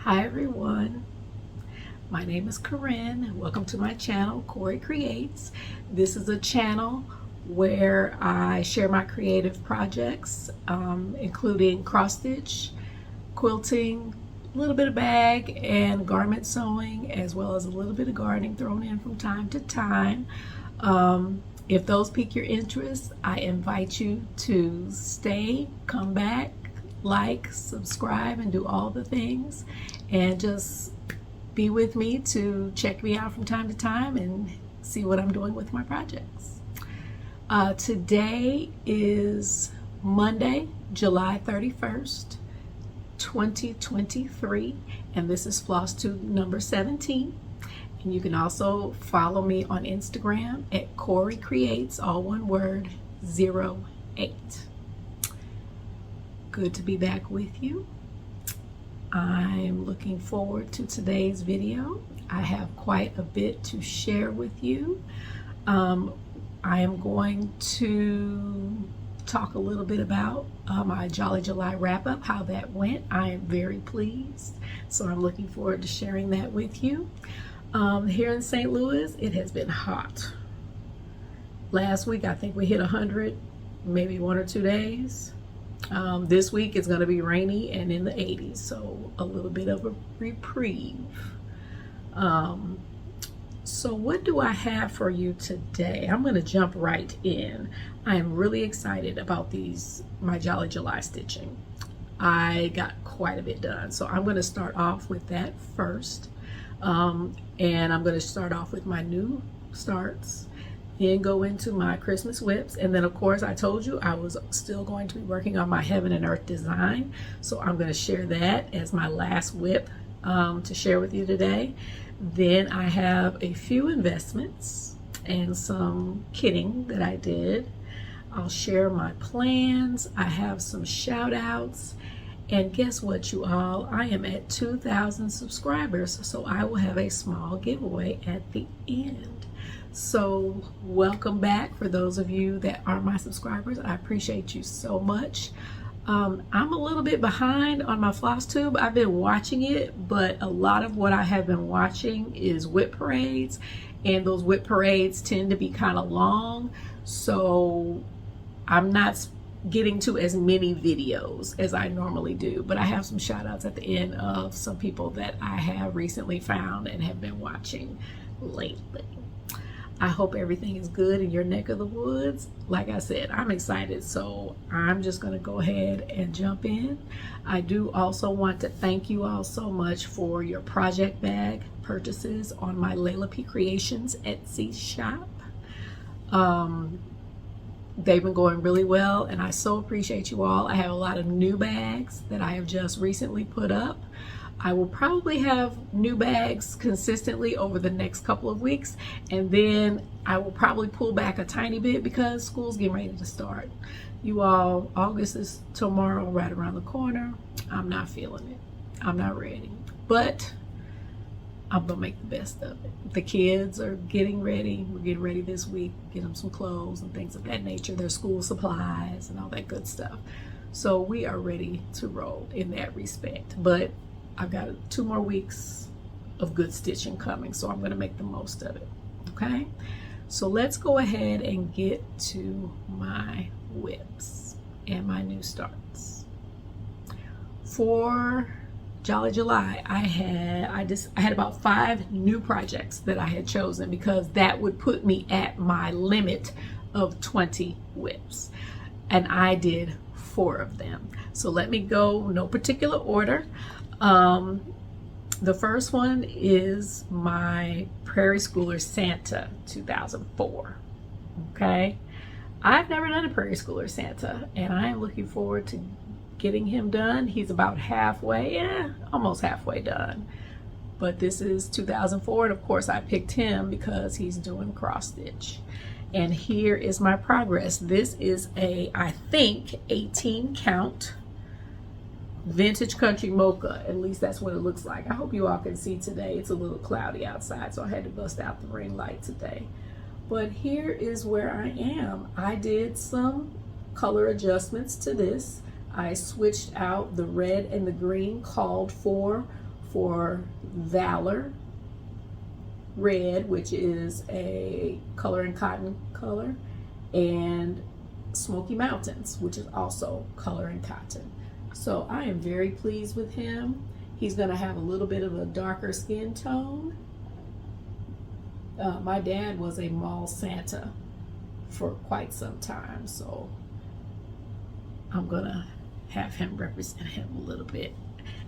Hi everyone, my name is Corinne. Welcome to my channel, CoryCreates. This is a channel where I share my creative projects, including cross stitch, quilting, a little bit of bag and garment sewing, as well as a little bit of gardening thrown in from time to time. If those pique your interest, I invite you to stay, come back, like, subscribe, and do all the things, and just be with me to check me out from time to time and see what I'm doing with my projects. Today is Monday, July 31st, 2023, and this is Flosstube number 17. And you can also follow me on Instagram at CoryCreates, all one word, 08. Good to be back with you. I'm looking forward to today's video. I have quite a bit to share with you. I am going to talk a little bit about my Jolly July wrap-up, how that went. I am very pleased, so I'm looking forward to sharing that with you. Here in St. Louis, it has been hot. Last week, I think we hit 100, maybe 1 or 2 days. This week it's going to be rainy and in the 80s, so a little bit of a reprieve. So what do I have for you today? I'm going to jump right in. I am really excited about my Jolly July stitching. I got quite a bit done, so I'm going to start off with that first. And I'm going to start off with my new starts, then go into my Christmas whips, and then of course I told you I was still going to be working on my Heaven and Earth design, so I'm going to share that as my last whip to share with you today. Then I have a few investments and some kitting that I did. I'll share my plans. I have some shout outs. And guess what, you all? I am at 2,000 subscribers, so I will have a small giveaway at the end. So welcome back for those of you that are my subscribers. I appreciate you so much. I'm a little bit behind on my Flosstube. I've been watching it, but a lot of what I have been watching is whip parades, and those whip parades tend to be kind of long, so I'm not getting to as many videos as I normally do, but I have some shout outs at the end of some people that I have recently found and have been watching lately. I hope everything is good in your neck of the woods. Like I said, I'm excited, so I'm just going to go ahead and jump in. I do also want to thank you all so much for your project bag purchases on my Layla P Creations Etsy shop. They've been going really well, and I so appreciate you all. I have a lot of new bags that I have just recently put up. I will probably have new bags consistently over the next couple of weeks, and then I will probably pull back a tiny bit because school's getting ready to start. You all, August is tomorrow, right around the corner. I'm not feeling it. I'm not ready, but I'm gonna make the best of it. The kids are getting ready. We're getting ready this week, get them some clothes and things of that nature, their school supplies and all that good stuff. So we are ready to roll in that respect. But I've got 2 more weeks of good stitching coming, so I'm gonna make the most of it, okay? So let's go ahead and get to my whips and my new starts. For Jolly July, I had about 5 new projects that I had chosen because that would put me at my limit of 20 whips, and I did 4 of them. So let me go, no particular order. The first one is my Prairie Schooler Santa 2004. Okay, I've never done a Prairie Schooler Santa, and I am looking forward to getting him done. He's about halfway, almost halfway done. But this is 2004, and of course I picked him because he's doing cross stitch. And here is my progress. This is a, I think, 18 count vintage country mocha. At least that's what it looks like. I hope you all can see today. It's a little cloudy outside, so I had to bust out the ring light today. But here is where I am. I did some color adjustments to this. I switched out the red and the green called for for Valor Red, which is a color and cotton color, and Smoky Mountains, which is also color and cotton. So I am very pleased with him. He's going to have a little bit of a darker skin tone. My dad was a mall Santa for quite some time, so I'm going to have him represent him a little bit.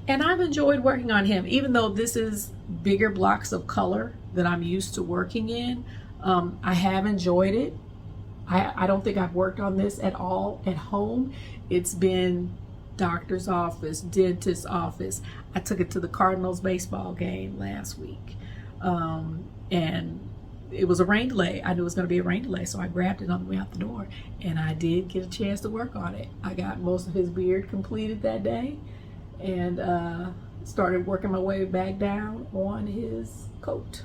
And I've enjoyed working on him, even though this is bigger blocks of color that I'm used to working in. I have enjoyed it. I don't think I've worked on this at all at home. It's been doctor's office, dentist's office. I took it to the Cardinals baseball game last week. And it was a rain delay. I knew it was going to be a rain delay, so I grabbed it on the way out the door. And I did get a chance to work on it. I got most of his beard completed that day, and started working my way back down on his coat.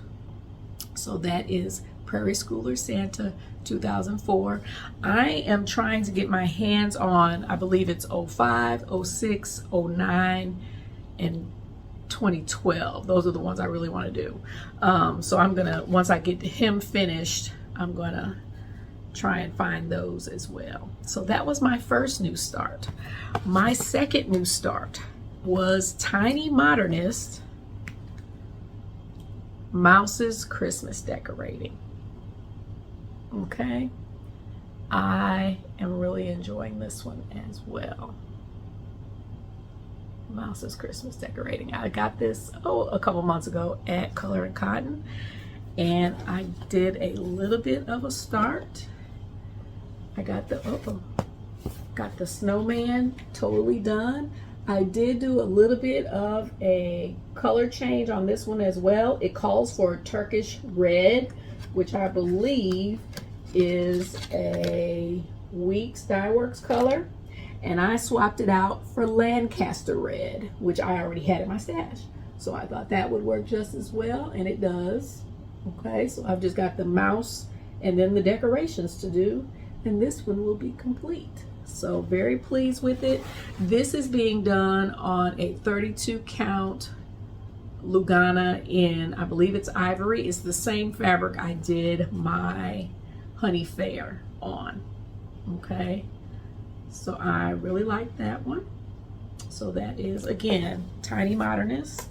So that is Prairie Schooler Santa 2004. I am trying to get my hands on, I believe it's 05, 06, 09, and 2012. Those are the ones I really want to do. So I'm gonna, once I get him finished, I'm gonna try and find those as well. So that was my first new start. My second new start was Tiny Modernist Mouse's Christmas Decorating. Okay, I am really enjoying this one as well. Mouse's Christmas Decorating. I got this a couple months ago at Color and Cotton, and I did a little bit of a start. I got the snowman totally done. I did do a little bit of a color change on this one as well. It calls for Turkish red, which I believe is a Weeks Dye Works color, and I swapped it out for Lancaster red, which I already had in my stash. So I thought that would work just as well, and it does. Okay, so I've just got the mouse and then the decorations to do, and this one will be complete. So very pleased with it. This is being done on a 32 count Lugana in, I believe it's ivory. It's the same fabric I did my Honey Fair on. Okay, so I really like that one. So that is, again, Tiny Modernist.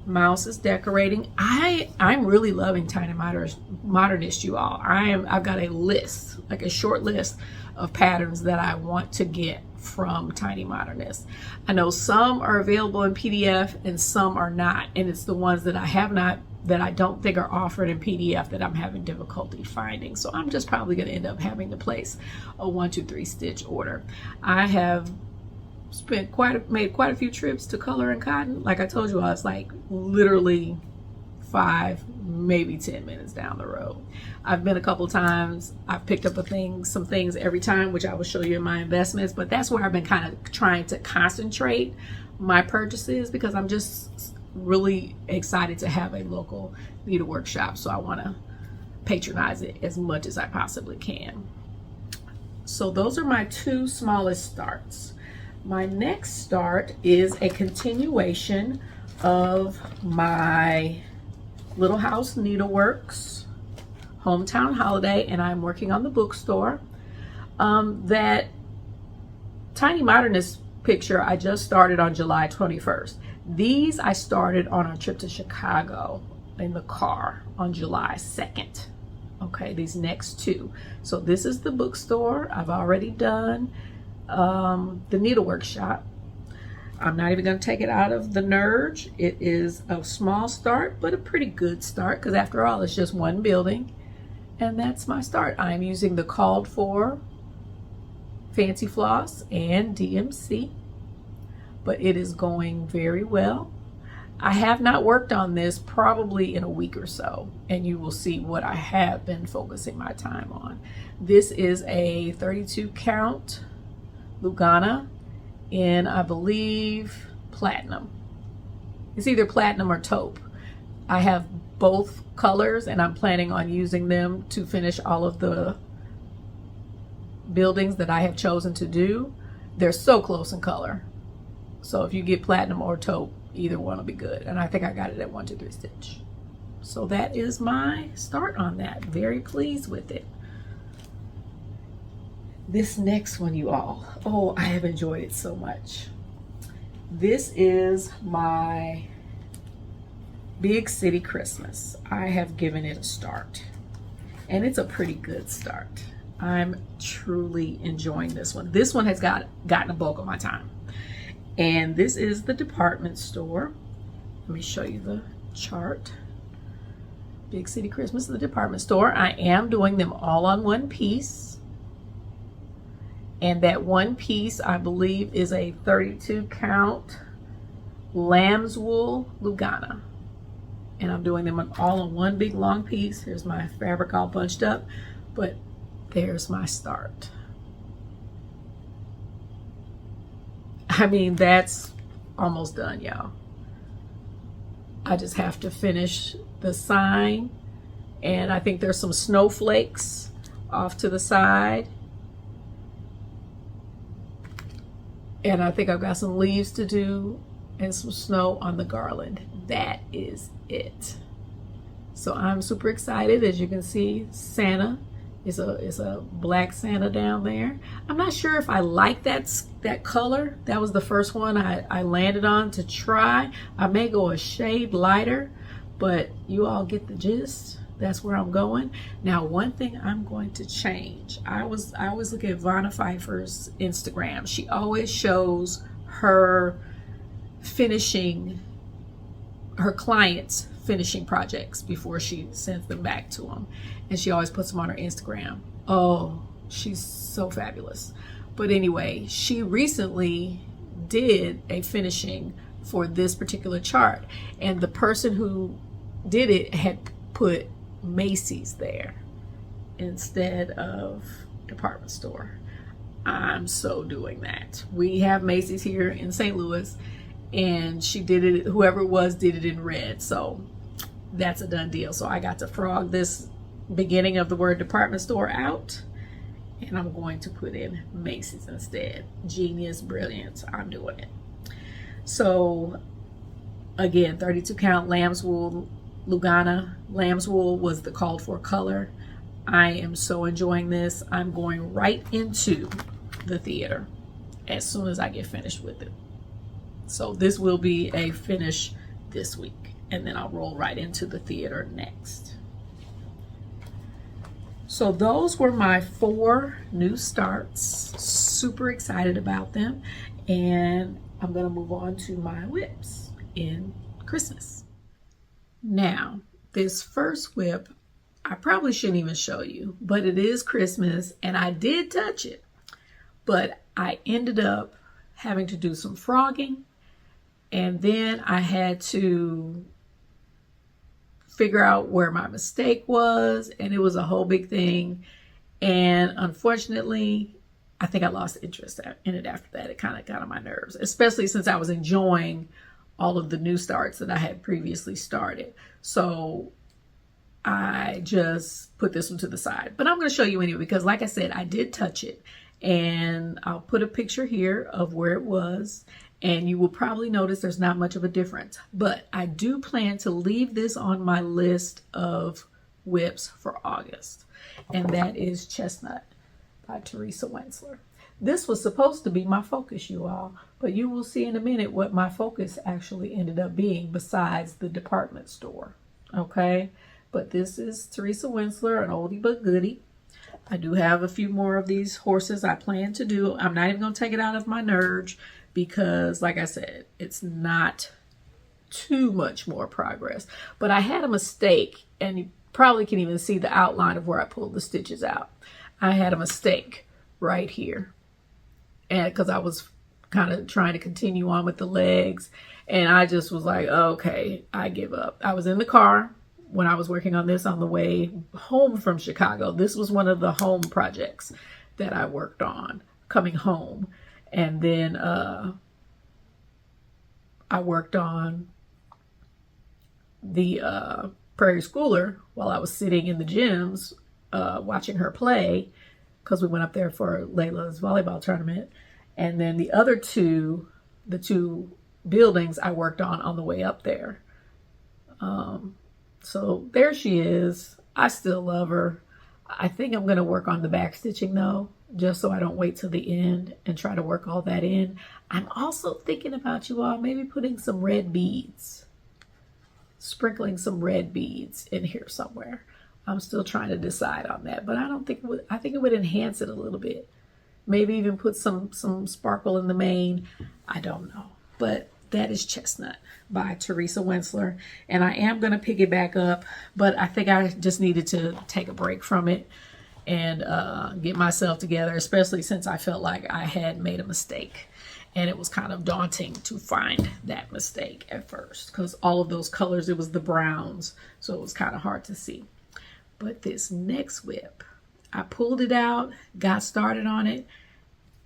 Mouse is decorating. I'm really loving Tiny Modernist, you all. I've got a list, like a short list of patterns that I want to get from Tiny Modernist. I know some are available in PDF and some are not, and it's the ones that I have not, that I don't think are offered in PDF, that I'm having difficulty finding. So I'm just probably going to end up having to place a 1, 2, 3 stitch order. I have made quite a few trips to Color and Cotton. Like I told you, I was like literally 5, maybe 10 minutes down the road. I've been a couple times. I've picked up some things every time, which I will show you in my investments, but that's where I've been kind of trying to concentrate my purchases, because I'm just really excited to have a local needlework shop. So I want to patronize it as much as I possibly can. So those are my 2 smallest starts. My next start is a continuation of my Little House Needleworks Hometown Holiday, and I'm working on the bookstore. That Tiny Modernist picture I just started on July 21st. These I started on our trip to Chicago in the car on July 2nd. Okay, these next 2. So this is the bookstore. I've already done the needlework shop. I'm not even going to take it out of the Nerge. It is a small start, but a pretty good start, because after all, it's just one building, and that's my start. I'm using the called for Fancy Floss and DMC, but it is going very well. I have not worked on this probably in a week or so, and you will see what I have been focusing my time on. This is a 32 count Lugana in, I believe, platinum. It's either platinum or taupe. I have both colors, and I'm planning on using them to finish all of the buildings that I have chosen to do. They're so close in color. So if you get platinum or taupe, either one will be good. And I think I got it at 1, 2, 3 stitch. So that is my start on that. Very pleased with it. This next one, you all, oh, I have enjoyed it so much. This is my Big City Christmas. I have given it a start, and it's a pretty good start. I'm truly enjoying this one. This one has gotten a bulk of my time. And this is the department store. Let me show you the chart. Big City Christmas, the department store. I am doing them all on one piece. And that one piece, I believe, is a 32 count lamb's wool Lugana. And I'm doing them all on one big long piece. Here's my fabric all bunched up, but there's my start. I mean, that's almost done, y'all. I just have to finish the sign, and I think there's some snowflakes off to the side. And I think I've got some leaves to do and some snow on the garland. That is it. So I'm super excited. As you can see, Santa is a black Santa down there. I'm not sure if I like that color. That was the first one I landed on to try. I may go a shade lighter, but you all get the gist. That's where I'm going. Now, one thing I'm going to change. I always look at Pfeiffer's Instagram. She always shows her clients finishing projects before she sends them back to them. And she always puts them on her Instagram. Oh, she's so fabulous. But anyway, she recently did a finishing for this particular chart. And the person who did it had put Macy's there instead of department store. I'm so doing that. We have Macy's here in St. Louis, and she did it, whoever it was did it in red. So that's a done deal. So I got to frog this beginning of the word department store out, and I'm going to put in Macy's instead. Genius, brilliant. I'm doing it. So again, 32 count lamb's wool Lugana. Lamb's wool was the called for color. I am so enjoying this. I'm going right into the theater as soon as I get finished with it. So this will be a finish this week, and then I'll roll right into the theater next. So those were my 4 new starts. Super excited about them. And I'm going to move on to my whips in Christmas. Now, this first whip, I probably shouldn't even show you, but it is Christmas, and I did touch it. But I ended up having to do some frogging, and then I had to figure out where my mistake was, and it was a whole big thing. And unfortunately, I think I lost interest in it after that. It kind of got on my nerves, especially since I was enjoying all of the new starts that I had previously started. So I just put this one to the side. But I'm going to show you anyway, because like I said, I did touch it. And I'll put a picture here of where it was. And you will probably notice there's not much of a difference. But I do plan to leave this on my list of whips for August. And that is Chestnut by Teresa Wentzler. This was supposed to be my focus, you all. But you will see in a minute what my focus actually ended up being besides the department store. Okay? But this is Teresa Wentzler, an oldie but goodie. I do have a few more of these horses I plan to do. I'm not even going to take it out of my Nerge because, like I said, it's not too much more progress. But I had a mistake, and you probably can even see the outline of where I pulled the stitches out. I had a mistake right here, and because I was kind of trying to continue on with the legs, and I just was like, okay, I give up. I was in the car when I was working on this on the way home from Chicago. This was one of the home projects that I worked on coming home. And then I worked on the Prairie Schooler while I was sitting in the gyms watching her play, because we went up there for Layla's volleyball tournament. And then the other 2 the two buildings I worked on the way up there. So there she is. I still love her. I think I'm going to work on the back stitching though, just so I don't wait till the end and try to work all that in. I'm also thinking about you all maybe putting some red beads, sprinkling some red beads in here somewhere. I'm still trying to decide on that, but I don't think it would, I think it would enhance it a little bit. Maybe even put some sparkle in the mane. I don't know, but that is Chestnut by Teresa Wentzler. And I am going to pick it back up, but I think I just needed to take a break from it and get myself together, especially since I felt like I had made a mistake. And it was kind of daunting to find that mistake at first because all of those colors, it was the browns, so it was kind of hard to see. But this next whip, I pulled it out, got started on it,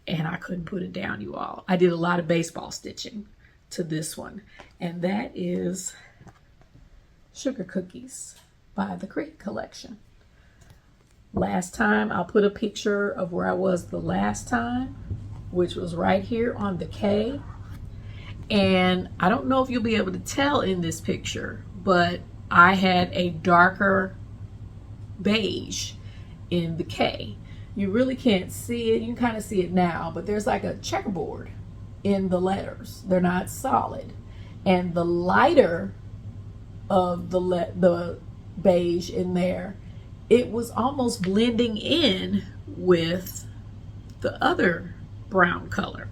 and I couldn't put it down, you all. I did a lot of baseball stitching to this one, and that is Sugar Cookies by the Cricket Collection. Last time, I'll put a picture of where I was the last time, which was right here on the K. And I don't know if you'll be able to tell in this picture, but I had a darker beige in the K. You really can't see it. You can kind of see it now, but there's like a checkerboard in the letters. They're not solid. And the lighter of the beige in there, it was almost blending in with the other brown color.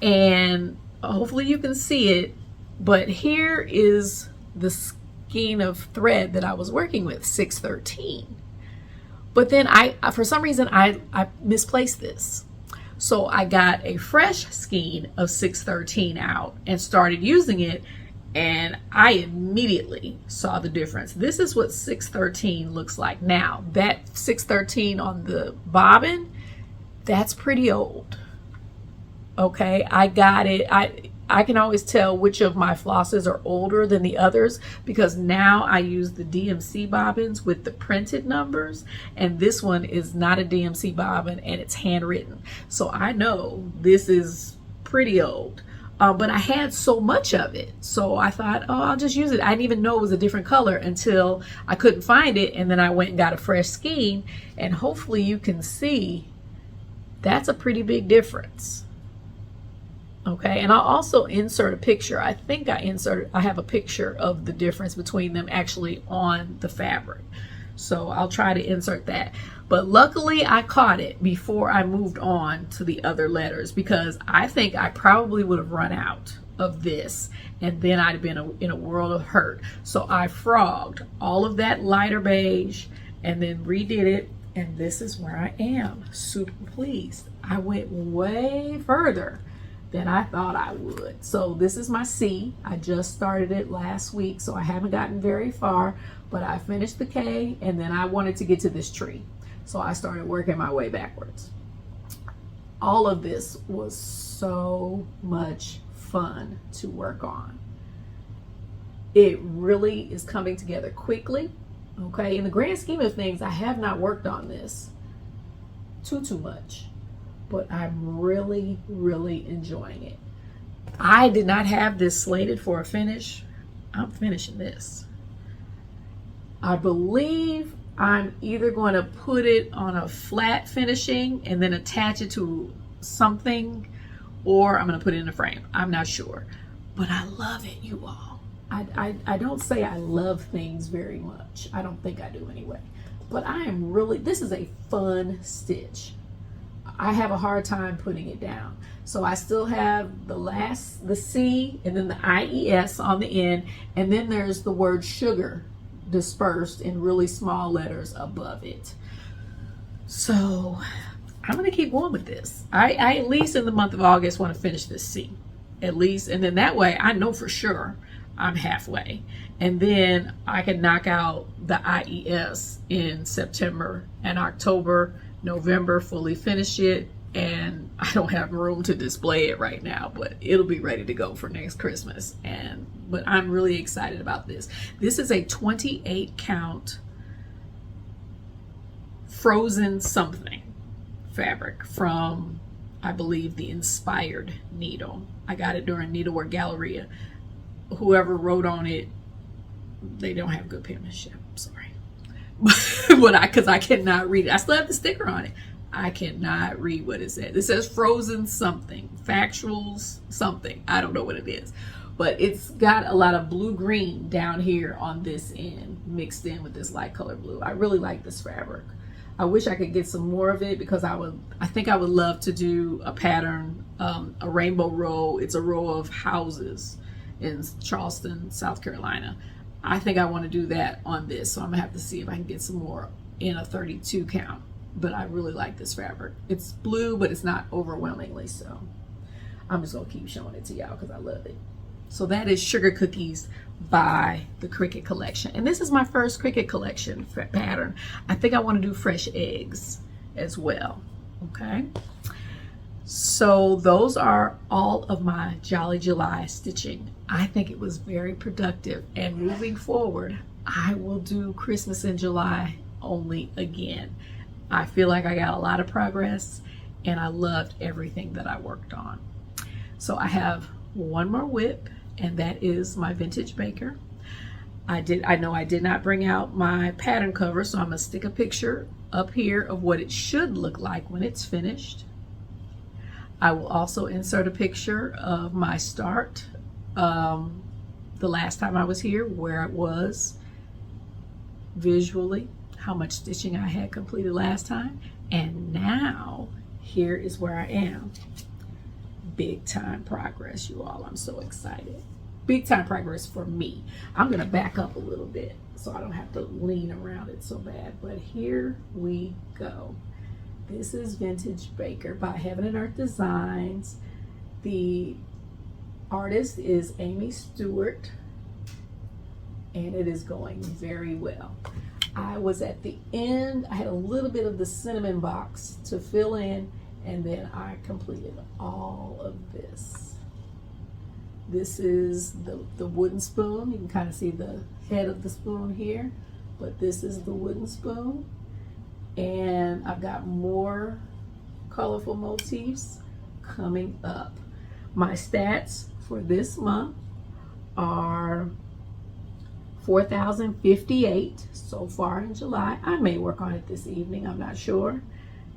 And hopefully you can see it, but here is the skein of thread that I was working with, 613. But then for some reason, I misplaced this. So I got a fresh skein of 613 out and started using it, and I immediately saw the difference. This is what 613 looks like now. That 613 on the bobbin, that's pretty old. Okay, I got it. I can always tell which of my flosses are older than the others because now I use the DMC bobbins with the printed numbers, and this one is not a DMC bobbin and it's handwritten. So I know this is pretty old, but I had so much of it. So I thought, oh, I'll just use it. I didn't even know it was a different color until I couldn't find it, and then I went and got a fresh skein, and hopefully you can see that's a pretty big difference. Okay, and I'll also insert a picture. I think I have a picture of the difference between them actually on the fabric. So I'll try to insert that. But luckily I caught it before I moved on to the other letters, because I think I probably would have run out of this and then I'd have been in a world of hurt. So I frogged all of that lighter beige and then redid it, and this is where I am. Super pleased. I went way further than I thought I would. So this is my C. I just started it last week, so I haven't gotten very far, but I finished the K, and then I wanted to get to this tree. So I started working my way backwards. All of this was so much fun to work on. It really is coming together quickly. Okay, in the grand scheme of things, I have not worked on this too much, but I'm really enjoying it. I did not have this slated for a finish. I'm finishing this. I believe I'm either going to put it on a flat finishing and then attach it to something, or I'm going to put it in a frame. I'm not sure, but I love it, you all. I don't say I love things very much. I don't think I do anyway, but I am really, this is a fun stitch. I have a hard time putting it down. So I still have the C and then the IES on the end, and then there's the word sugar dispersed in really small letters above it. So I'm gonna keep going with this. I at least in the month of August want to finish this C, at least, and then that way I know for sure I'm halfway, and then I can knock out the IES in September and October, November, fully finish it, and I don't have room to display it right now, but it'll be ready to go for next Christmas. But I'm really excited about this. This is a 28 count frozen something fabric from I believe, the inspired needle. I got it during Needlework Galleria. Whoever wrote on it, they don't have good penmanship. I'm sorry. But because I cannot read it. I still have the sticker on it. I cannot read what it says. It says frozen something, factuals something. I don't know what it is. But it's got a lot of blue-green down here on this end mixed in with this light color blue. I really like this fabric. I wish I could get some more of it because I think I would love to do a pattern, a rainbow row. It's a row of houses in Charleston, South Carolina. I think I want to do that on this, so I'm gonna have to see if I can get some more in a 32 count. But I really like this fabric. It's blue, but it's not overwhelmingly so. I'm just gonna keep showing it to y'all because I love it. So that is Sugar Cookies by the Cricut Collection. And this is my first Cricut Collection pattern. I think I want to do fresh eggs as well. Okay. So those are all of my Jolly July stitching. I think it was very productive. And moving forward, I will do Christmas in July only again. I feel like I got a lot of progress and I loved everything that I worked on. So I have one more whip, and that is my vintage baker. I know I did not bring out my pattern cover, so I'm gonna stick a picture up here of what it should look like when it's finished. I will also insert a picture of my start, the last time I was here, where it was visually, how much stitching I had completed last time, and now here is where I am. Big time progress, you all. I'm so excited. Big time progress for me. I'm gonna back up a little bit so I don't have to lean around it so bad, but here we go. This is Vintage Baker by Heaven and Earth Designs. The artist is Amy Stewart, and it is going very well. I was at the end. I had a little bit of the cinnamon box to fill in, and then I completed all of this. This is the wooden spoon. You can kind of see the head of the spoon here, but this is the wooden spoon. And I've got more colorful motifs coming up. My stats for this month are 4,058 so far in July. I may work on it this evening, I'm not sure,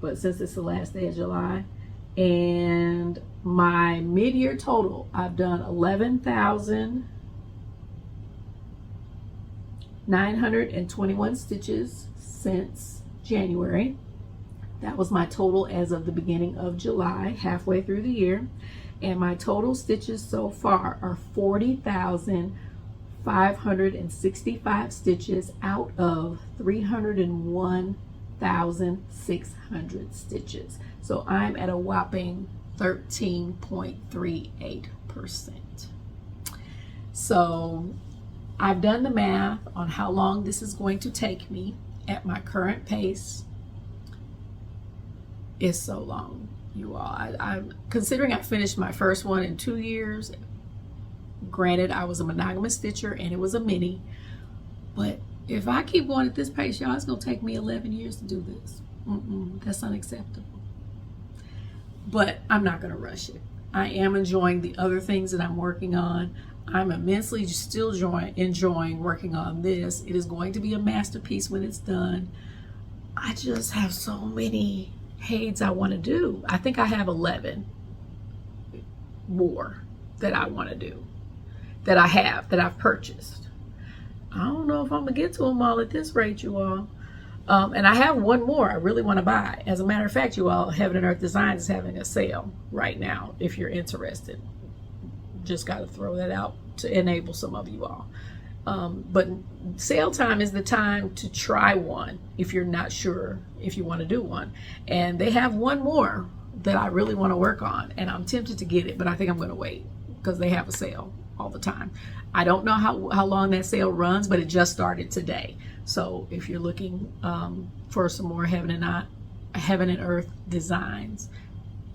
but since it's the last day of July. And my mid-year total, I've done 11,921 stitches since January. That was my total as of the beginning of July, halfway through the year. And my total stitches so far are 40,565 stitches out of 301,600 stitches. So I'm at a whopping 13.38%. So I've done the math on how long this is going to take me at my current pace. It's so long, you all. I'm considering I finished my first one in 2 years. Granted, I was a monogamous stitcher and it was a mini, but if I keep going at this pace, y'all, it's gonna take me 11 years to do this. That's unacceptable. But I'm not gonna rush it. I am enjoying the other things that I'm working on. I'm immensely still enjoying working on this. It is going to be a masterpiece when it's done. I just have so many HAEDs I want to do. I think I have 11 more that I want to do, that I've purchased. I don't know if I'm gonna get to them all at this rate, you all. And I have one more I really want to buy. As a matter of fact, you all, Heaven and Earth Designs is having a sale right now if you're interested. Just got to throw that out to enable some of you all. But sale time is the time to try one if you're not sure if you want to do one. And they have one more that I really want to work on, and I'm tempted to get it, but I think I'm going to wait because they have a sale all the time. I don't know how long that sale runs, but it just started today. So if you're looking for some more Heaven and Earth Designs,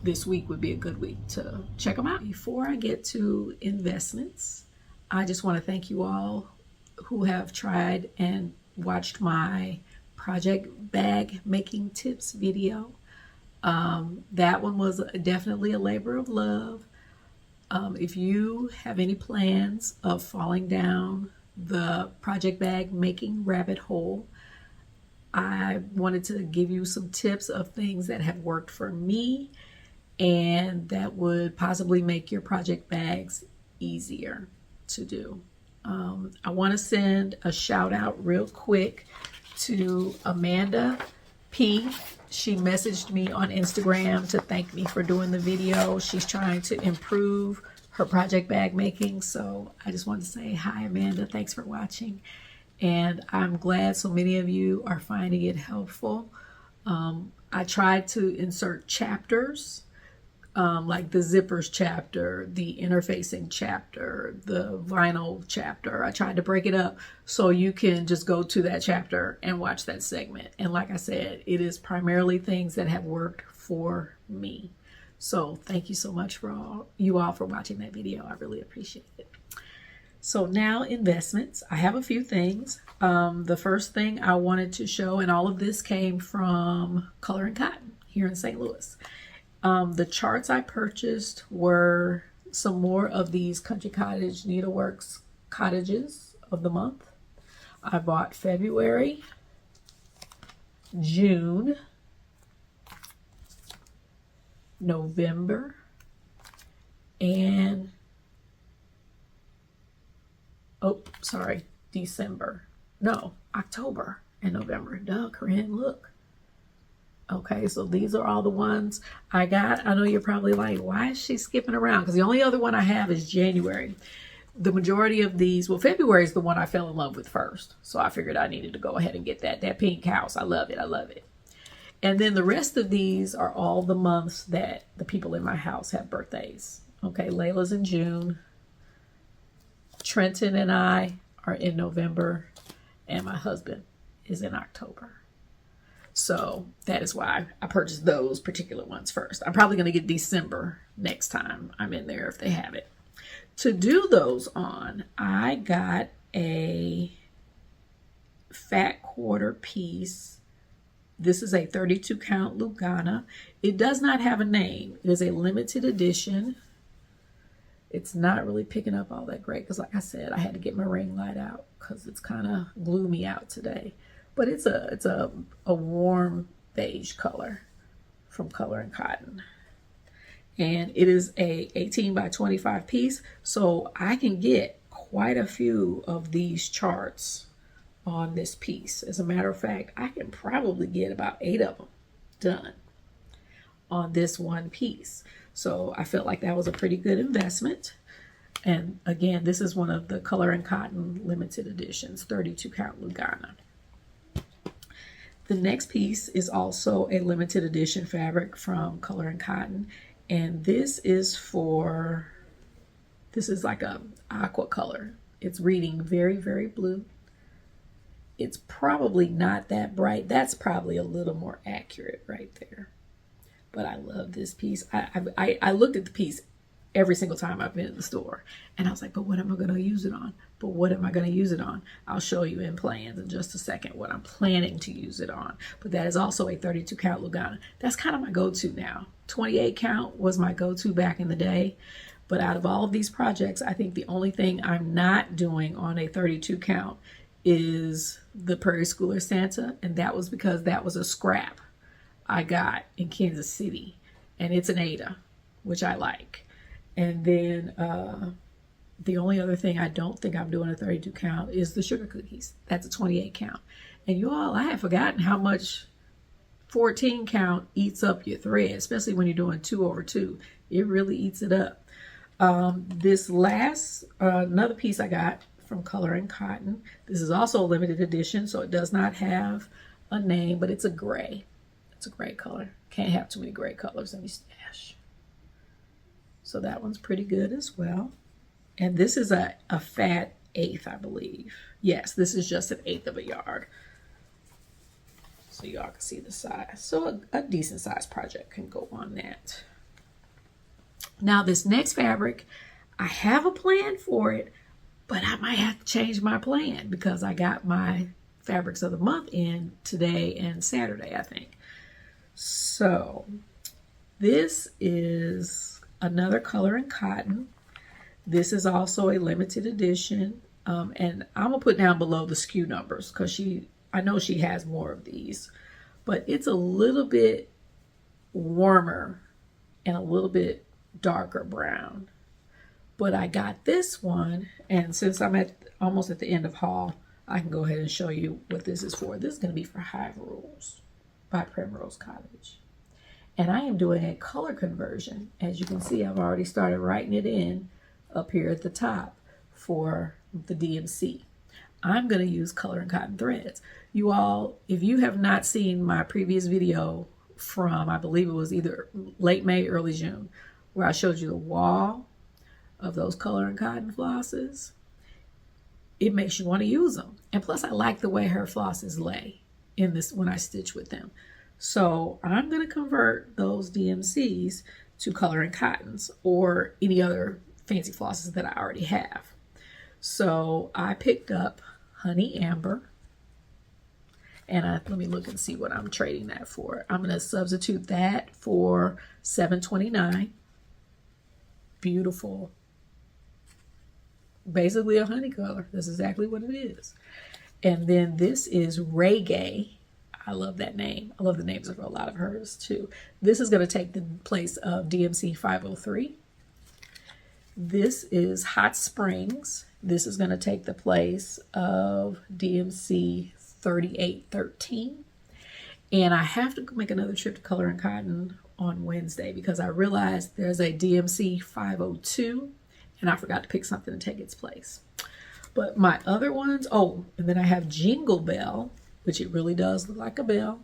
this week would be a good week to check them out. Before I get to investments, I just want to thank you all who have tried and watched my project bag making tips video. That one was definitely a labor of love. If you have any plans of falling down the project bag making rabbit hole, I wanted to give you some tips of things that have worked for me and that would possibly make your project bags easier to do. I want to send a shout out real quick to Amanda P. She messaged me on Instagram to thank me for doing the video. She's trying to improve her project bag making. So I just wanted to say hi, Amanda. Thanks for watching. And I'm glad so many of you are finding it helpful. I tried to insert chapters, like the zippers chapter, the interfacing chapter, the vinyl chapter. I tried to break it up so you can just go to that chapter and watch that segment. And like I said, it is primarily things that have worked for me. So thank you so much for you all for watching that video. I really appreciate it. So now investments. I have a few things. The first thing I wanted to show, and all of this came from Color and Cotton here in St. Louis. The charts I purchased were some more of these Country Cottage Needleworks cottages of the month. I bought February, June, November, and December. No, October and November. Duh, Corinne, look. Okay, so these are all the ones I got. I know you're probably like, why is she skipping around? Because the only other one I have is January. The majority of these, well, February is the one I fell in love with first. So I figured I needed to go ahead and get that pink house. I love it. I love it. And then the rest of these are all the months that the people in my house have birthdays. Okay, Layla's in June. Trenton and I are in November. And my husband is in October. So that is why I purchased those particular ones first. I'm probably going to get December next time I'm in there if they have it. To do those on, I got a fat quarter piece. This is a 32 count Lugana. It does not have a name. It is a limited edition. It's not really picking up all that great because like I said, I had to get my ring light out because it's kind of gloomy out today. But it's a warm beige color from Color and Cotton. And it is a 18 by 25 piece. So I can get quite a few of these charts on this piece. As a matter of fact, I can probably get about 8 of them done on this one piece. So I felt like that was a pretty good investment. And again, this is one of the Color and Cotton limited editions, 32 count Lugana. The next piece is also a limited edition fabric from Color and Cotton. And this is like a aqua color. It's reading very, very blue. It's probably not that bright. That's probably a little more accurate right there. But I love this piece. I looked at the piece every single time I've been in the store. And I was like, but what am I going to use it on? But what am I going to use it on? I'll show you in plans in just a second what I'm planning to use it on. But that is also a 32 count Lugana. That's kind of my go-to now. 28 count was my go-to back in the day. But out of all of these projects, I think the only thing I'm not doing on a 32 count is the Prairie Schooler Santa. And that was because that was a scrap I got in Kansas City. And it's an Ada, which I like. And then the only other thing I don't think I'm doing a 32 count is the sugar cookies. That's a 28 count. And you all, I have forgotten how much 14 count eats up your thread, especially when you're doing 2 over 2. It really eats it up. This last, another piece I got from Color and Cotton. This is also a limited edition, so it does not have a name, but it's a gray. It's a gray color. Can't have too many gray colors in your stash. So that one's pretty good as well. And this is a fat 1/8, I believe. Yes, this is just an 1/8 of a yard. So y'all can see the size. So a decent size project can go on that. Now this next fabric, I have a plan for it, but I might have to change my plan because I got my fabrics of the month in today and Saturday, I think. So This is another color in cotton. This is also a limited edition. And I'm gonna put down below the SKU numbers because I know she has more of these, but it's a little bit warmer and a little bit darker brown. But I got this one, and since I'm almost at the end of haul, I can go ahead and show you what this is for. This is going to be for Hive Rules by Primrose Cottage. And I am doing a color conversion. As you can see, I've already started writing it in up here at the top for the DMC. I'm going to use color and cotton threads. You all, if you have not seen my previous video from, I believe it was either late May, early June, where I showed you the wall of those color and cotton flosses, it makes you want to use them. And plus I like the way her flosses lay in this when I stitch with them. So I'm going to convert those DMCs to color and cottons or any other fancy flosses that I already have. So I picked up Honey Amber, and let me look and see what I'm trading that for. I'm going to substitute that for $7.29. Beautiful. Basically a honey color. That's exactly what it is. And then this is Reggae. I love that name. I love the names of a lot of hers too. This is going to take the place of DMC 503. This is Hot Springs. This is going to take the place of DMC 3813. And I have to make another trip to Color and Cotton on Wednesday because I realized there's a DMC 502 and I forgot to pick something to take its place. But my other ones, oh, and then I have Jingle Bell, which it really does look like a bell.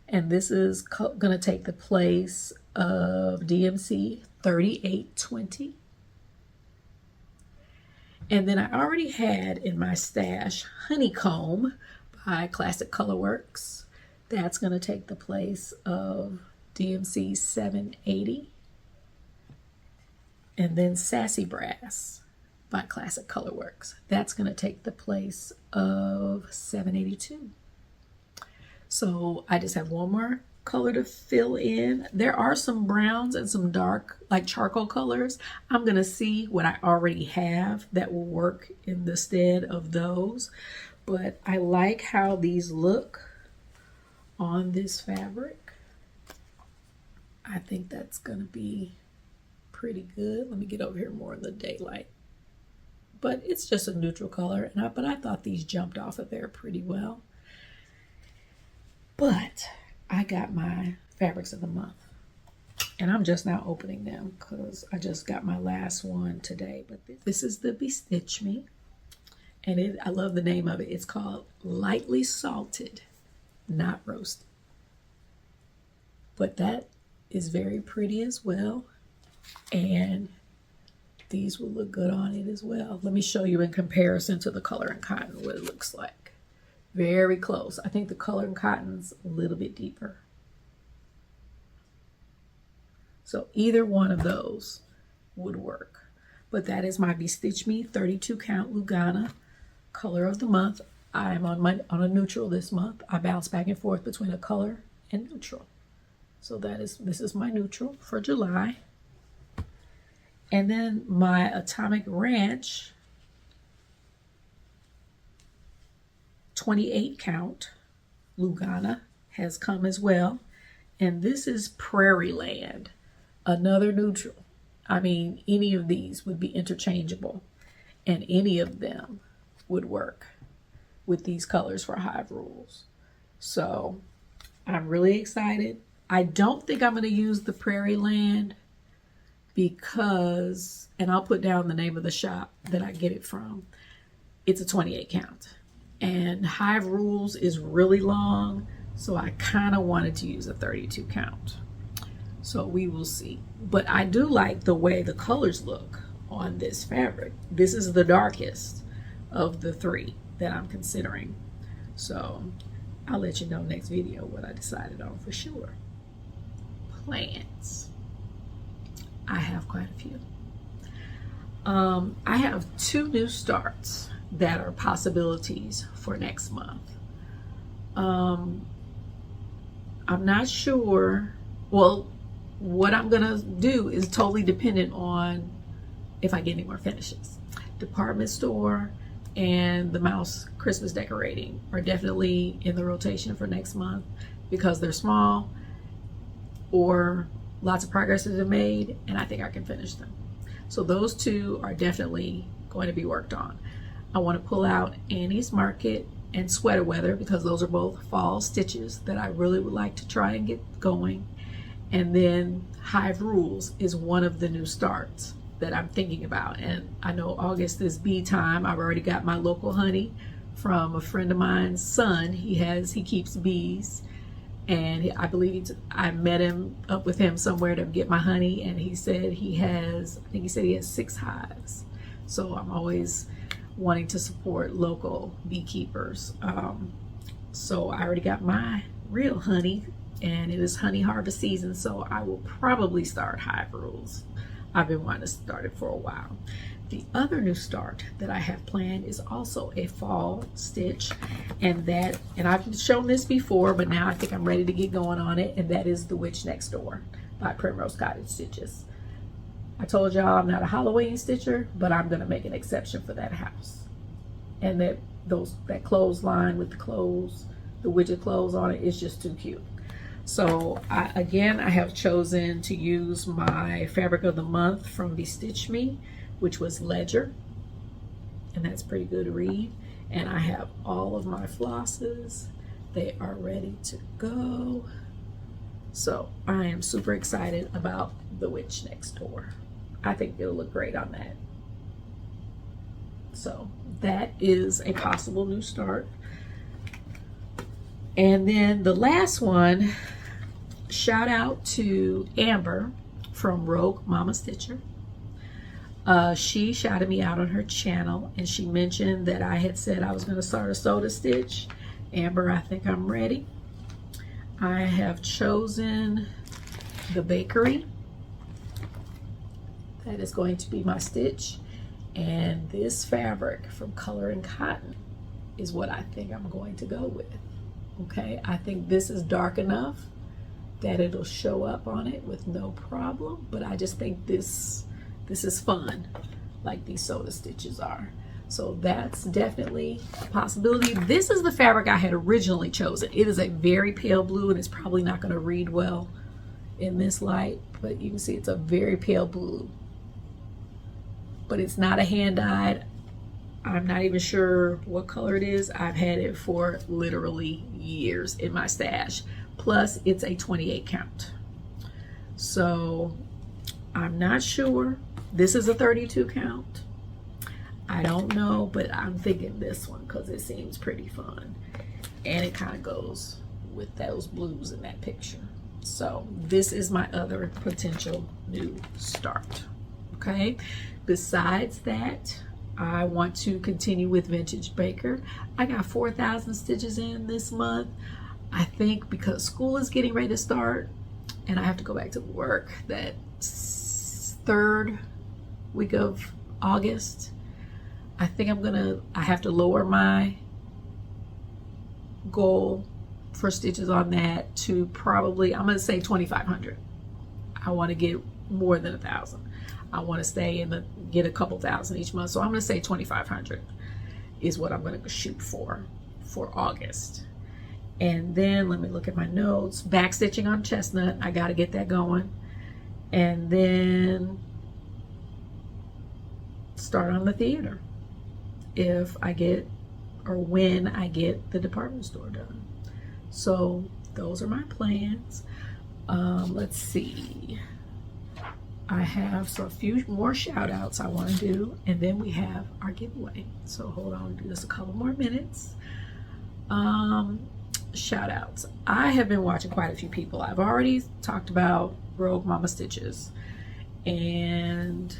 And this is going to take the place of DMC 3820. And then I already had in my stash Honeycomb by Classic Colorworks. That's going to take the place of DMC 780. And then Sassy Brass by Classic Colorworks. That's going to take the place of 782. So I just have one more color to fill in. There are some browns and some dark, like charcoal colors. I'm going to see what I already have that will work in the stead of those. But I like how these look on this fabric. I think that's going to be pretty good. Let me get over here more in the daylight. But it's just a neutral color, but I thought these jumped off of there pretty well. But I got my fabrics of the month, and I'm just now opening them because I just got my last one today. But this is the Bestitch Me, and I love the name of it. It's called Lightly Salted, Not Roasted. But that is very pretty as well, and these will look good on it as well. Let me show you in comparison to the Color and Cotton what it looks like. Very close. I think the Color and Cotton's a little bit deeper. So either one of those would work. But that is my Bestitch Me 32 count Lugana color of the month. I'm on a neutral this month. I bounce back and forth between a color and neutral. So this is my neutral for July. And then my Atomic Ranch 28 count Lugana has come as well. And this is Prairie Land, another neutral. I mean, any of these would be interchangeable, and any of them would work with these colors for Hive Rules. So I'm really excited. I don't think I'm going to use the Prairie Land because, and I'll put down the name of the shop that I get it from. It's a 28 count. And Hive Rules is really long, so I kind of wanted to use a 32 count. So we will see. But I do like the way the colors look on this fabric. This is the darkest of the three that I'm considering. So I'll let you know next video what I decided on for sure. Plants. I have quite a few. I have 2 new starts that are possibilities for next month. I'm not sure. Well, what I'm gonna do is totally dependent on if I get any more finishes. Department store and the mouse Christmas decorating are definitely in the rotation for next month because they're small or lots of progress has been made and I think I can finish them. So those two are definitely going to be worked on. I want to pull out Annie's Market and Sweater Weather because those are both fall stitches that I really would like to try and get going. And then Hive Rules is one of the new starts that I'm thinking about. And I know August is bee time. I've already got my local honey from a friend of mine's son. He keeps bees, and I believe I met him up with him somewhere to get my honey, and he said he has 6 hives. So I'm always wanting to support local beekeepers. So I already got my real honey, and it is honey harvest season, so I will probably start Hive Rules. I've been wanting to start it for a while. The other new start that I have planned is also a fall stitch, and I've shown this before, but now I think I'm ready to get going on it, and that is The Witch Next Door by Primrose Cottage Stitches. I told y'all I'm not a Halloween stitcher, but I'm gonna make an exception for that house. And that clothesline with the widget clothes on it is just too cute. So I have chosen to use my fabric of the month from Bestitch Me, which was Ledger, and that's pretty good to read. And I have all of my flosses. They are ready to go. So I am super excited about The Witch Next Door. I think it'll look great on that. So that is a possible new start. And then the last one, shout out to Amber from Rogue Mama Stitcher. She shouted me out on her channel, and she mentioned that I had said I was going to start a soda stitch. Amber, I think I'm ready. I have chosen the Bakery. That is going to be my stitch. And this fabric from Color and Cotton is what I think I'm going to go with. Okay, I think this is dark enough that it'll show up on it with no problem, but I just think this is fun, like these soda stitches are. So that's definitely a possibility. This is the fabric I had originally chosen. It is a very pale blue, and it's probably not going to read well in this light, but you can see it's a very pale blue. But it's not a hand-dyed. I'm not even sure what color it is. I've had it for literally years in my stash. Plus, it's a 28 count. So, I'm not sure. This is a 32 count. I don't know, but I'm thinking this one because it seems pretty fun. And it kind of goes with those blues in that picture. So, this is my other potential new start. Okay? Besides that, I want to continue with Vintage Baker. I got 4,000 stitches in this month. I think because school is getting ready to start and I have to go back to work that 3rd week of August, I think I have to lower my goal for stitches on that to probably, I'm gonna say 2,500. I want to get more than 1,000. I want to get a couple thousand each month. So I'm going to say 2,500 is what I'm going to shoot for August. And then let me look at my notes. Back stitching on Chestnut. I got to get that going. And then start on the theater when I get the department store done. So those are my plans. Let's see. I have a few more shout outs I want to do, and then we have our giveaway. So hold on, we'll do this a couple more minutes. Shout outs. I have been watching quite a few people. I've already talked about Rogue Mama Stitches and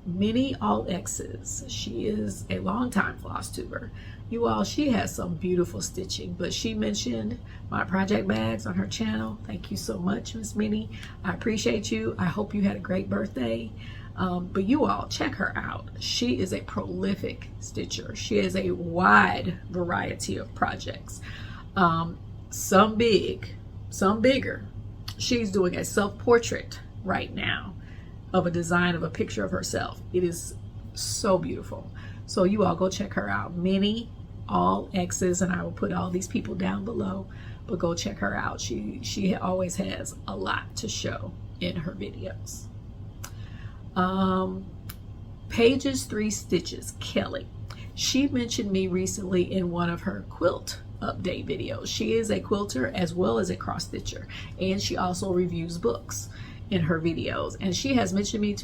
Minnie All X's. She is a longtime Flosstuber. You all, she has some beautiful stitching, but she mentioned my project bags on her channel. Thank you so much, Miss Minnie. I appreciate you. I hope you had a great birthday. But you all, check her out. She is a prolific stitcher. She has a wide variety of projects. Some big, some bigger, she's doing a self-portrait right now of a design of a picture of herself. It is so beautiful. So you all go check her out. Minnie, all X's, and I will put all these people down below, but go check her out. She always has a lot to show in her videos. Pages 3 Stitches, Kelly. She mentioned me recently in one of her quilt update videos. She is a quilter as well as a cross stitcher, and she also reviews books in her videos, and she has mentioned me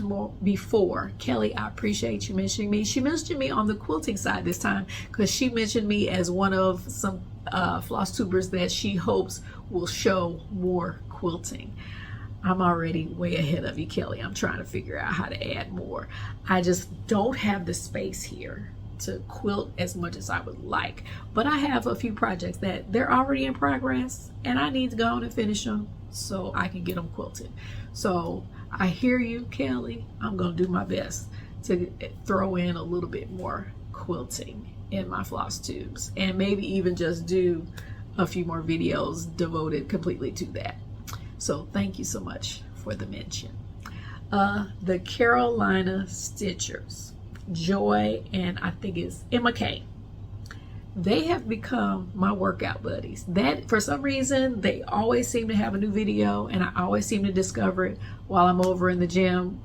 before. Kelly, I appreciate you mentioning me. She mentioned me on the quilting side this time because she mentioned me as one of some Flosstubers that she hopes will show more quilting. I'm already way ahead of you, Kelly. I'm trying to figure out how to add more. I just don't have the space here to quilt as much as I would like, but I have a few projects that they're already in progress and I need to go on and finish them so I can get them quilted. So I hear you, Kelly. I'm gonna do my best to throw in a little bit more quilting in my Flosstubes, and maybe even just do a few more videos devoted completely to that. So thank you so much for the mention. The Carolina Stitchers, Joy, and I think it's Emma K. They have become my workout buddies. That, for some reason, they always seem to have a new video, and I always seem to discover it while I'm over in the gym.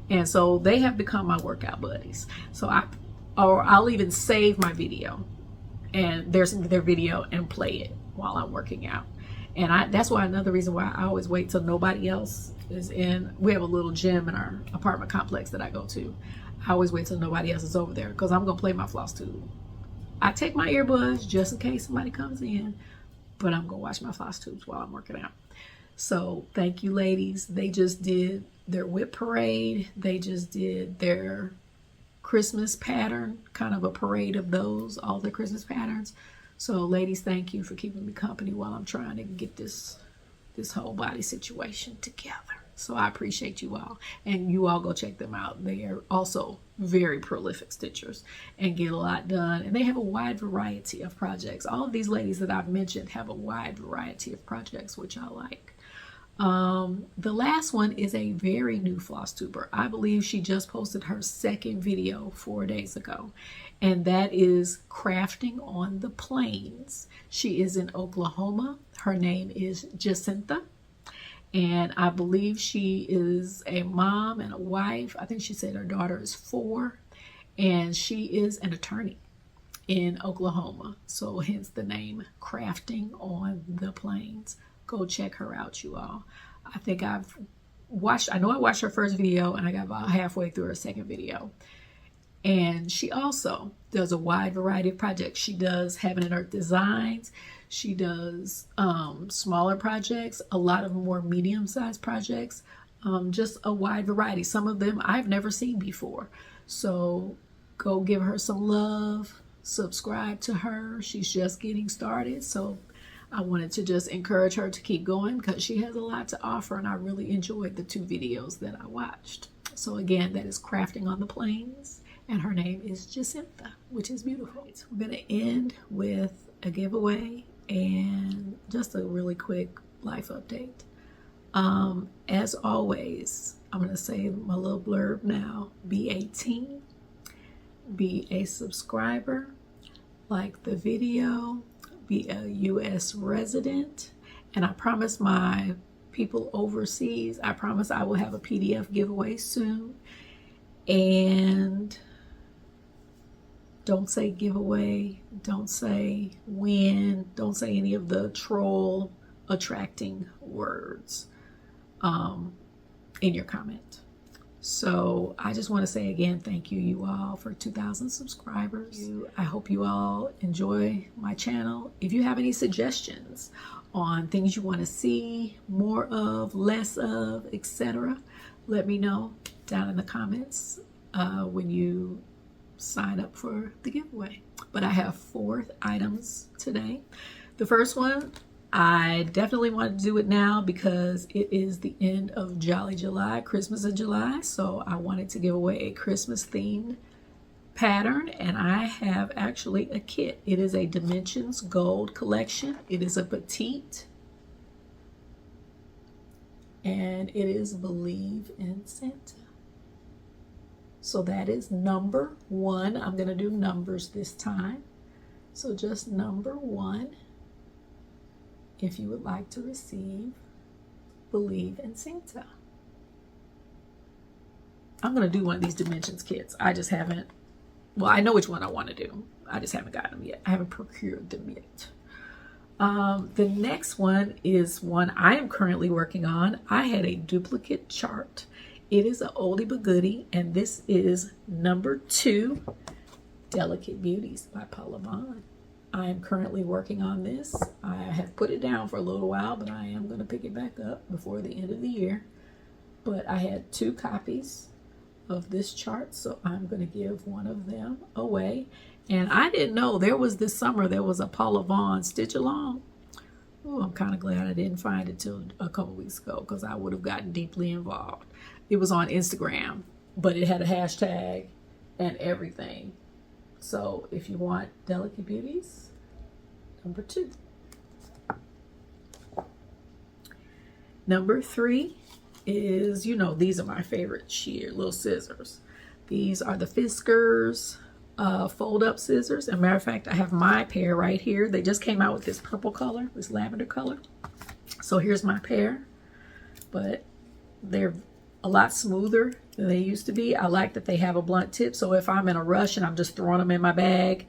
And so they have become my workout buddies. So I'll even save my video and their video and play it while I'm working out. And that's why another reason why I always wait till nobody else is in. We have a little gym in our apartment complex that I go to. I always wait till nobody else is over there because I'm gonna play my Flosstube. I take my earbuds just in case somebody comes in, but I'm gonna watch my Flosstubes while I'm working out. So thank you, ladies. They just did their whip parade. They just did their Christmas pattern, kind of a parade of those, all the Christmas patterns. So ladies, thank you for keeping me company while I'm trying to get this whole body situation together. So I appreciate you all, and you all go check them out. They are also very prolific stitchers and get a lot done, and they have a wide variety of projects. All of these ladies that I've mentioned have a wide variety of projects, which I like. The last one is a very new Flosstuber. I believe she just posted her second video 4 days ago, and that is crafting on the plains. She is in Oklahoma. Her name is Jacinta, and I believe she is a mom and a wife. I think she said her daughter is 4, and she is an attorney in Oklahoma. So hence the name Crafting on the Plains. Go check her out, you all. I think I know I watched her first video, and I got about halfway through her second video. And she also does a wide variety of projects. She does Heaven and Earth designs. She does smaller projects, a lot of more medium-sized projects, just a wide variety. Some of them I've never seen before. So go give her some love, subscribe to her. She's just getting started. So I wanted to just encourage her to keep going because she has a lot to offer, and I really enjoyed the 2 videos that I watched. So again, that is Crafting on the Plains, and her name is Jacinta, which is beautiful. We're going to end with a giveaway and just a really quick life update. As always, I'm going to say my little blurb now. Be 18, be a subscriber, like the video, be a U.S. resident, and I promise my people overseas, I promise I will have a PDF giveaway soon. And don't say giveaway, don't say win, don't say any of the troll attracting words in your comment. So I just want to say again, thank you all for 2,000 subscribers. I hope you all enjoy my channel. If you have any suggestions on things you want to see more of, less of, etc., let me know down in the comments when you sign up for the giveaway. But I have 4 items today. The first one, I definitely want to do it now because it is the end of Jolly July, Christmas in July. So I wanted to give away a Christmas themed pattern, and I have actually a kit. It is a Dimensions Gold collection. It is a petite and it is Believe in Santa. So that is number 1. I'm going to do numbers this time. So just number 1, if you would like to receive Believe in Santa. I'm going to do one of these Dimensions kits. I just haven't, well, I know which one I want to do. I just haven't gotten them yet. I haven't procured them yet. The next one is one I am currently working on. I had a duplicate chart. It is an oldie but goodie, and this is number 2, Delicate Beauties by Paula Vaughn. I am currently working on this. I have put it down for a little while, but I am going to pick it back up before the end of the year. But I had 2 copies of this chart, so I'm going to give one of them away. And I didn't know there was this summer, there was a Paula Vaughn Stitch Along. Oh, I'm kind of glad I didn't find it till a couple weeks ago, because I would have gotten deeply involved. It was on Instagram, but it had a hashtag and everything. So if you want Delicate Beauties, number 2. Number 3 is, you know, these are my favorite sheer little scissors. These are the Fiskars fold-up scissors. As a matter of fact, I have my pair right here. They just came out with this purple color, this lavender color. So here's my pair, but they're a lot smoother than they used to be. I like that they have a blunt tip, so if I'm in a rush and I'm just throwing them in my bag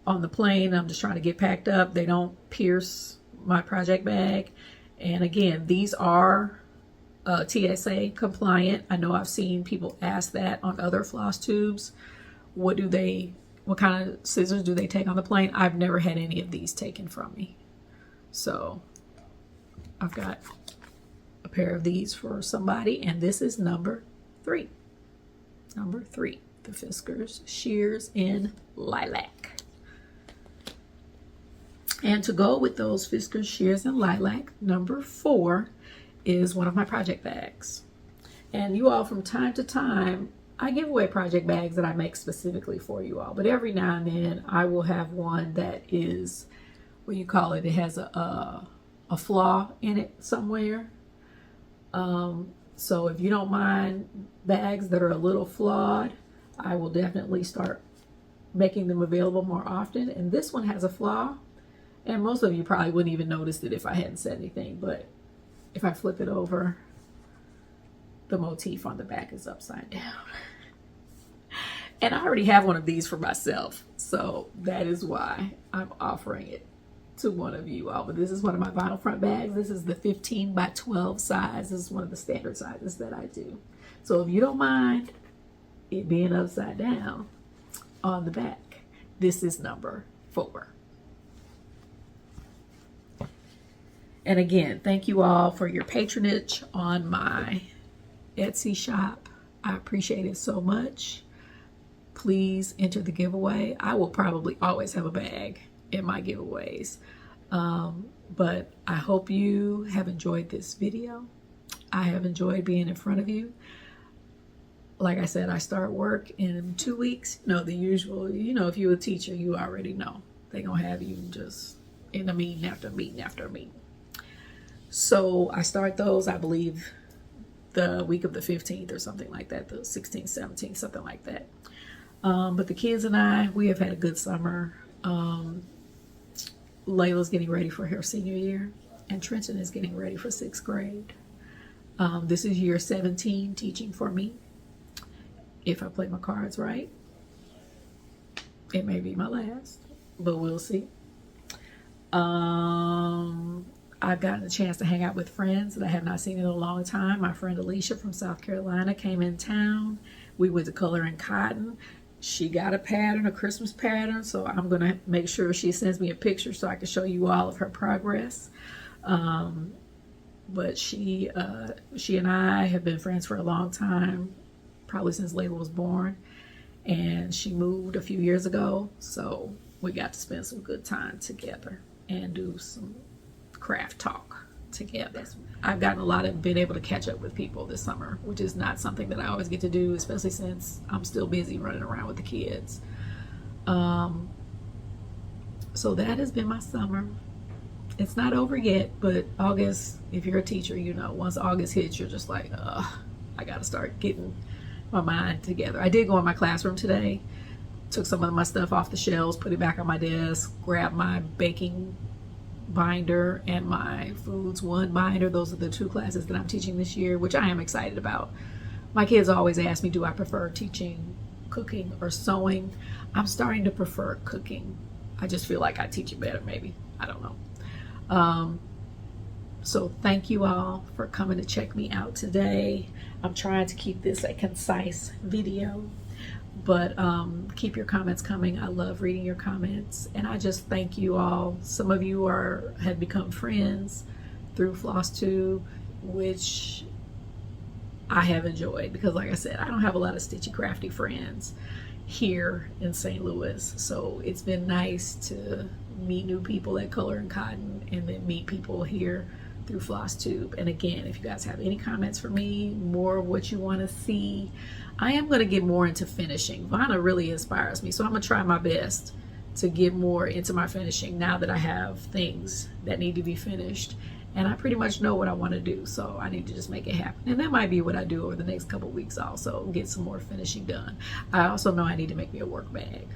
on the plane, I'm just trying to get packed up, they don't pierce my project bag. And again, these are TSA compliant. I know I've seen people ask that on other floss tubes. What kind of scissors do they take on the plane? I've never had any of these taken from me. So I've got a pair of these for somebody, and this is number 3. Number 3, the Fiskars Shears in Lilac. And to go with those Fiskars Shears in Lilac, number 4 is one of my project bags. And you all, from time to time, I give away project bags that I make specifically for you all, but every now and then I will have one that is, what do you call it? It has a flaw in it somewhere. So if you don't mind bags that are a little flawed, I will definitely start making them available more often. And this one has a flaw, and most of you probably wouldn't even notice it if I hadn't said anything, but if I flip it over, the motif on the back is upside down. And I already have one of these for myself, so that is why I'm offering it to one of you all. But this is one of my vinyl front bags. This is the 15 by 12 size. This is one of the standard sizes that I do. So if you don't mind it being upside down on the back, this is number 4. And again, thank you all for your patronage on my Etsy shop. I appreciate it so much. Please enter the giveaway. I will probably always have a bag in my giveaways. But I hope you have enjoyed this video. I have enjoyed being in front of you. Like I said, I start work in 2 weeks. You know, the usual, you know, if you're a teacher, you already know. They're going to have you just in a meeting after meeting after meeting. So I start those, I believe, the week of the 15th or something like that, the 16th, 17th, something like that. But the kids and I, we have had a good summer. Layla's getting ready for her senior year, and Trenton is getting ready for 6th grade. This is year 17 teaching for me. If I play my cards right, it may be my last, but we'll see. I've gotten a chance to hang out with friends that I have not seen in a long time. My friend Alicia from South Carolina came in town. We went to Coloring Cotton. She got a pattern, a Christmas pattern, so I'm going to make sure she sends me a picture so I can show you all of her progress. But she and I have been friends for a long time, probably since Layla was born. And she moved a few years ago, so we got to spend some good time together and do some craft talk together. I've been able to catch up with people this summer, which is not something that I always get to do, especially since I'm still busy running around with the kids. So that has been my summer. It's not over yet, but August, if you're a teacher, you know, once August hits, you're just like, I gotta start getting my mind together. I did go in my classroom today, took some of my stuff off the shelves, put it back on my desk, grabbed my baking binder and my Foods 1 binder. Those are the 2 classes that I'm teaching this year, which I am excited about. My kids always ask me, do I prefer teaching cooking or sewing? I'm starting to prefer cooking. I just feel like I teach it better, maybe. I don't know. So thank you all for coming to check me out today. I'm trying to keep this a concise video, but keep your comments coming. I love reading your comments, and I just thank you all. Some of you have become friends through Flosstube, which I have enjoyed, because like I said, I don't have a lot of stitchy crafty friends here in St. Louis, so it's been nice to meet new people at Color and Cotton, and then meet people here through Flosstube. And again, if you guys have any comments for me, more of what you want to see, I am going to get more into finishing. Vanna really inspires me, so I'm going to try my best to get more into my finishing now that I have things that need to be finished, and I pretty much know what I want to do, so I need to just make it happen. And that might be what I do over the next couple weeks also, get some more finishing done. I also know I need to make me a work bag.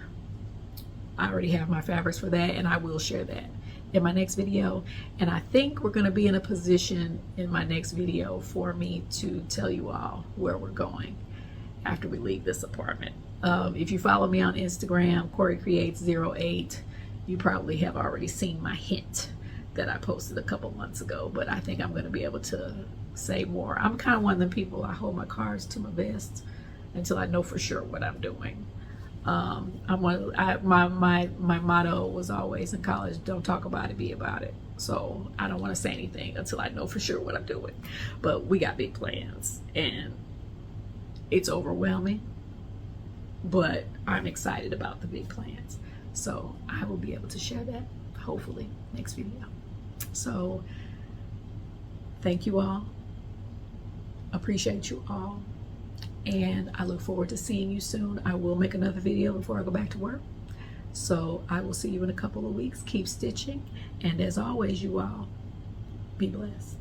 I already have my fabrics for that, and I will share that in my next video. And I think we're going to be in a position in my next video for me to tell you all where we're going after we leave this apartment. If you follow me on Instagram, CoryCreates08, you probably have already seen my hint that I posted a couple months ago, but I think I'm going to be able to say more. I'm kind of one of them people, I hold my cards to my vest until I know for sure what I'm doing. My motto was always in college, don't talk about it, be about it. So I don't want to say anything until I know for sure what I'm doing. But we got big plans, and it's overwhelming, but I'm excited about the big plans. So I will be able to share that hopefully next video. So thank you all. Appreciate you all. And I look forward to seeing you soon. I will make another video before I go back to work. So I will see you in a couple of weeks. Keep stitching. And as always, you all, be blessed.